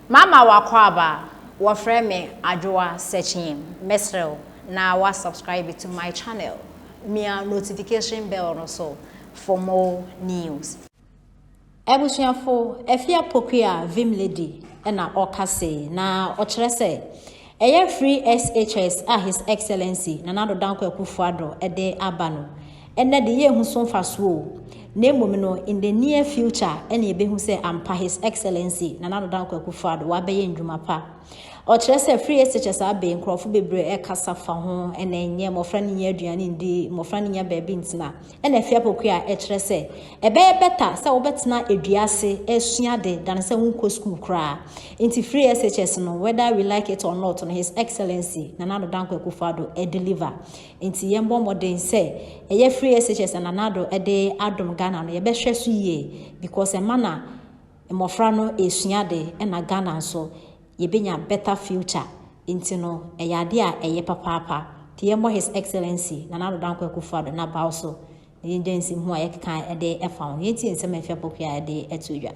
Mama wakwaba wafre me adwoa searching mesrel na wa subscribe to my channel. Mia notification bell also for more news. Ebusuafo efia pokuya vim lady na okase na ochre se eye free SHS His Excellency Nana Danko Akufo-Addo ede abano ene de ye hu so faso Name no in the near future, any be who say ampa His Excellency Nana Danko Akufo-Addo wabe ndwuma pa. Or say free SHS abe nkrofo bebre e kasa fa ho ene nye mofra ne nya aduane ndi mofra ne nya baabi ntina ene fia pokua e kire say e be better say wo betena eduase esua de dan say won ko school kra inti free SHS no whether we like it or not on His Excellency Nana Danko Akufo-Addo e deliver inti yembo modern say e free SHS Nana e de adom Ghana no ye be hwe so yie because e mana mofra no esua de e na Ghana so Yebenya better future intino eyade a eye papa tiyemo His Excellency Nana Danko Akufo-Addo na bawso agency hu a yekan ede e fa yeti nsem afia pokua ede etodwa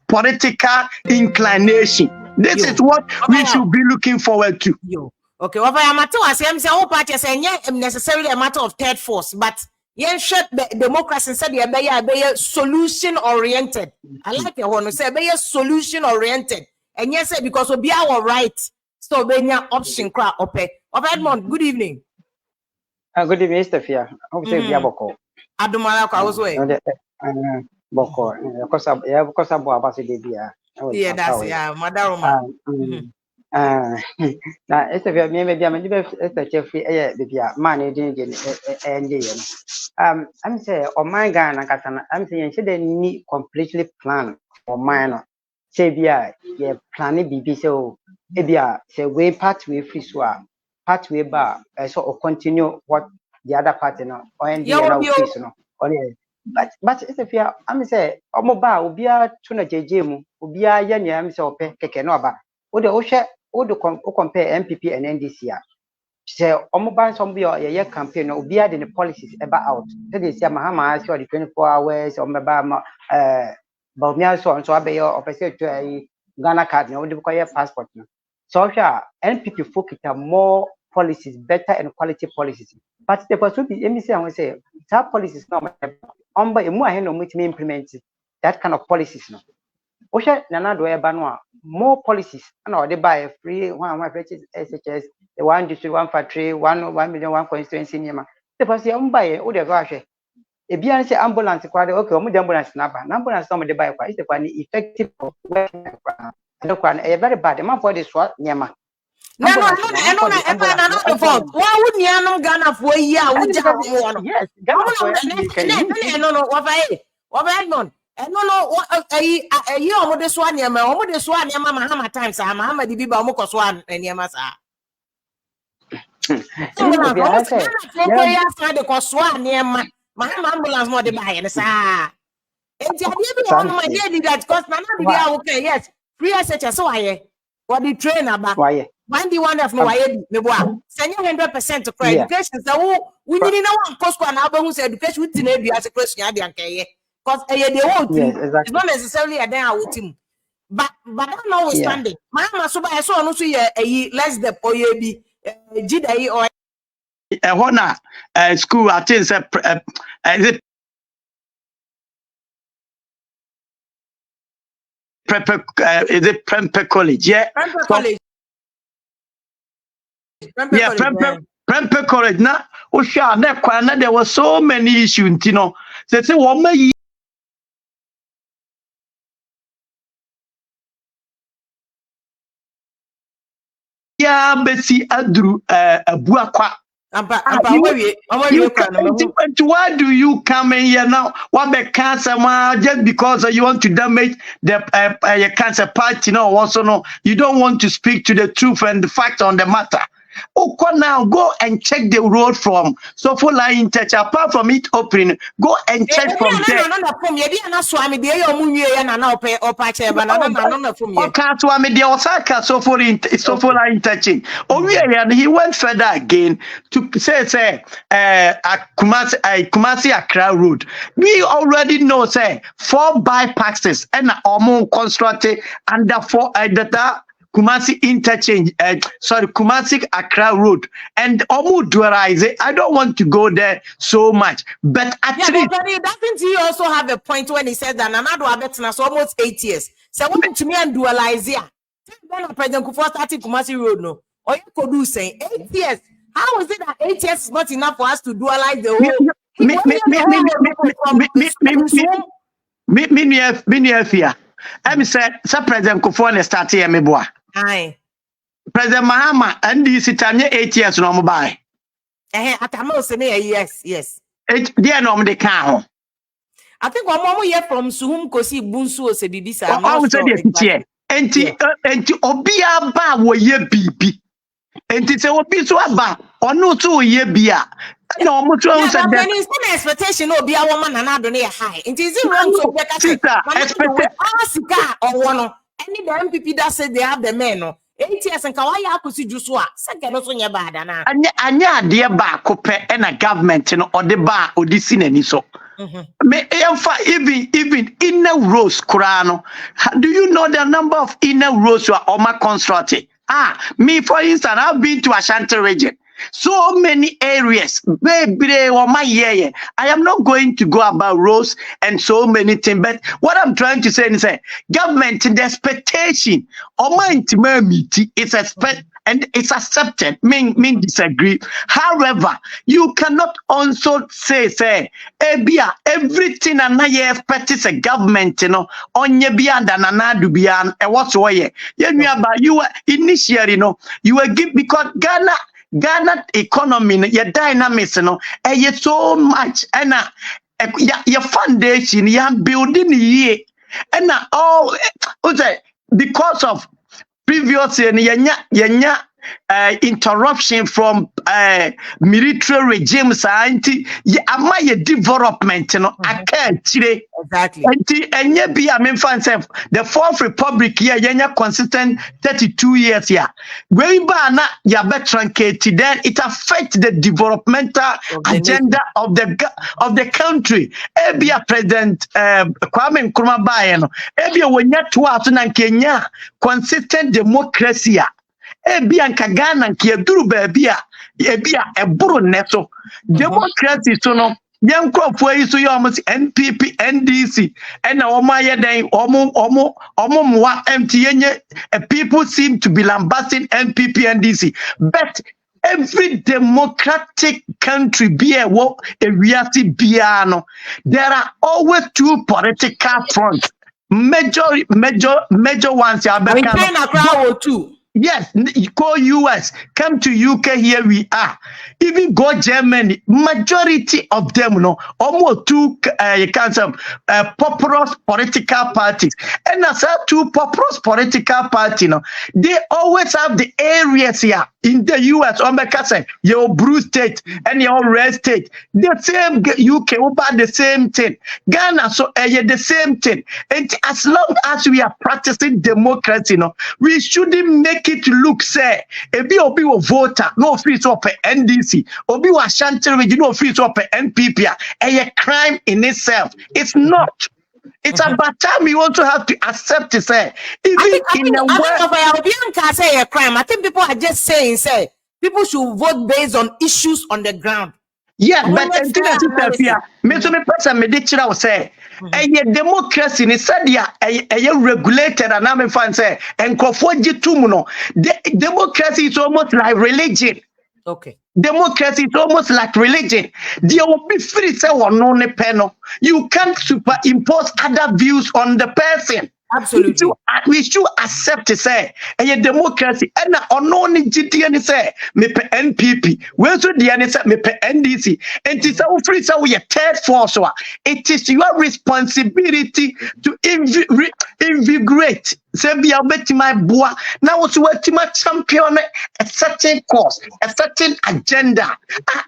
political inclination. This is what we should be looking forward to. Okay, what I matter was say all parties say necessarily a matter of third force, but yen shut the democracy said be solution oriented. I like the one who say be solution oriented. And yes, because we be our right. So be option crowd open. Edmond, good evening. Good evening, Mr. Fia. I say be boko. Adumala ka was way. Boko. Because I bought a bia. Yeah, that's Madaroma. Na Mr. Fia me be am Mr. Jeffrey baby man dey I'm say on my Ghana kasa I'm saying she dey need completely plan for mine. Say bia ye plan bibi so e bia say way part way free so part way ba so or continue what the other party no or end now free so no but it's if I'm say omo ba obi a to na jeje mu obi a ye nya am say ope keke no aba o de o hwe o de compare MPP and NDC a say omo ban some be ye campaign no obi a de policies eba out say they say mahama say the 24 hours omo ba but me also so abe your opposite to Ghana card no we call passport no so NPP focus more policies better and quality policies but the person be say I say that policies no omba emu ahe no mutimi implement that kind of policies no Osha Nana do eba no more policies na o de buy free one SHS the one district one factory 1 million one constituency nyema the person omba ye o de go ahwe ebia say ambulance kwade okay omo de ambulance na ba ambulance no mo de buy kwa is the kwa effective and kwa e very bad man for this one nyema no fault why would you know Ghana for a year yes Ghana for no what Edmond no you omo de so anyama mahama times mahama di biba omo koso anyama sa the koso anyama mahama ambulance mo de buy na sa enti ade bi no my dey that cause na be okay yes free SHS so why what the train about one the one of no why me boa say 100% to credit education say we need no one cost na abahu say education we tin adua say question ade ankaye cause they won't it's not necessarily a then with him but notwithstanding mama so by so no so ye less the oyebi jidai or hona school I think say is it Prempeh College? Yeah. Prempeh College. Yeah, Prempeh College. Now, there were so many issues, you know. They say, woman, yeah, Bessie Adru, Buakwa. Why do you come in here now? What the cancer just because you want to damage the cancer party? No, also no. You don't want to speak to the truth and the facts on the matter. now go and check the road from Sofo line church. Apart from it opening, go and check from there. Okay, so I mean the Sofo line touching. And he went further again to say Kumasi Accra Road. We already know 4 bypasses and constructed under 4 Kumasi interchange, Kumasi Accra Road, and Omuduarize. I don't want to go there so much, but actually, doesn't he also have a point when he said that Nanado Abetnas almost 8 years? So what to me and dualize here? Then President Kufuor started Kumasi Road, no, or you could do saying 8 years. How is it that 8 years is not enough for us to dualize the whole? I'm said, Sir President Kufuor started here, me boy. Aye. President Mahama and this Italian 8 years no buy. Yes. Dear no de can. I think one more year from Suhum Kosi Bunsu se bibisa. I was there. Enti obia ba wo ye bibi. Enti se obi so aba ono to ye bia. No mo to say that. There is no expectation obia woman na do na high. Enti is it wrong to get that or one. Any the MPP that said they have the men no 8 years and why you akusi juso a second no so nya bad na anya de ba ko pe na government no or the ba odisi nani so me even inner roads kurano. Do you know the number of inner roads are oma constructed? Me for instance, I've been to Ashanti region. So many areas. I am not going to go about roads and so many things, but what I'm trying to say is government the expectation is expect and it's accepted. Mean disagree. However, you cannot also say everything and I expect is a government, on your beyond and another beyond and what's way. You initially, you were give because Ghana economy, your dynamics, so much, and your foundation, your building here, and all because of previous interruption from military regimes, development, I can't today. Exactly. And the Fourth Republic here, consistent 32 years here. Going back, then it affects the developmental agenda of the country. President Kwame Nkrumah when you Kenya consistent democracy. Bianca Ghana Kiaduru Babia, Eburu Neto, democracy so young crop for you so you almost NPP, NDC, and Omaya Day, Omo MTN, people seem to be lambasting NPP, NDC, but every democratic country be a reality piano. There are always 2 political fronts, major ones. We can Accra too. Yes, go US, come to UK, here we are. Even go Germany, majority of them, almost 2 populous political parties. And as 2 populous political parties, they always have the areas here in the US, your blue state and your red state. The same UK, about the same thing. Ghana, so the same thing. And as long as we are practicing democracy, we shouldn't make it look say obi will voter no free to pay NDC obi wa Ashanti region no free to pay NPP a crime in itself. It's not. It's about time you want to have to accept it. Say even in the world say a crime. I think people are just saying people should vote based on issues on the ground. Yeah, but me to me person me dictionary say a democracy ni sadia a regulated and I'm fan say and democracy is almost like religion. Okay. Democracy is almost like religion. There will be free say or no panel. You can't superimpose other views on the person. Absolutely. We should accept it, say, a democracy. And only GTN say, me pe NPP. Where's the DN me pe NDC? And it's our free, so we are third force. It is your responsibility to invigorate rate say be my boa now was what my champion a certain cause a certain agenda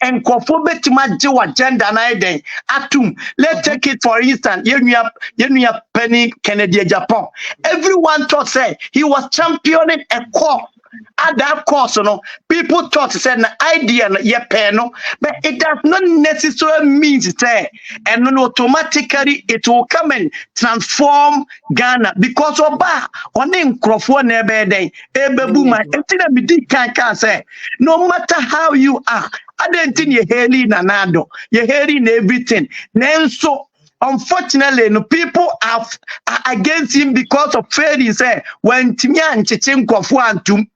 and conformity to my agenda na den atum. Let's take it for instance Yenuya Penny Kennedy Japan. Everyone thought say he was championing a cause. At that course, people thought to say an idea, but it does not necessarily mean say, and automatically it will come and transform Ghana because Oba on the microphone never day, can say, no matter how you are, I don't think you're hearing Nanado, you're hearing everything. So unfortunately, people are against him because of failure. Say when Timian Chichin Kwafuantum.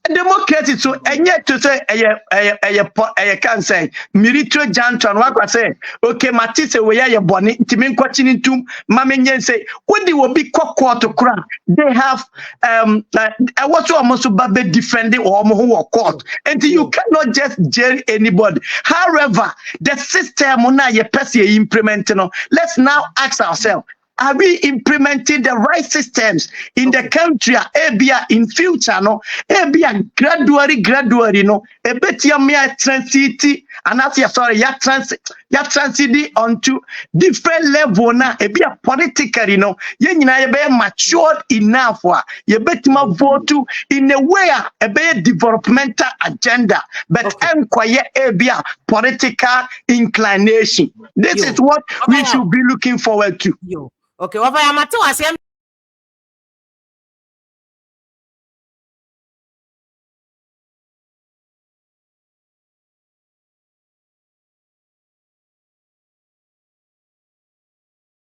Democracy so and yet to say I can say military janton what say okay Matisse we are boni timin kwachini tum mamenyen say when they will be court to cry they have I was almost be defending or court and you cannot just jail anybody. However, the system na ye person implement let's now ask ourselves, are we implementing the right systems in the country? In future, no. Gradually, no. Transit, and as sorry, transit onto different level na. Politically, no. Matured enough. Vote in a way developmental agenda, but political inclination. This is what we should be looking forward to. Okay, what I am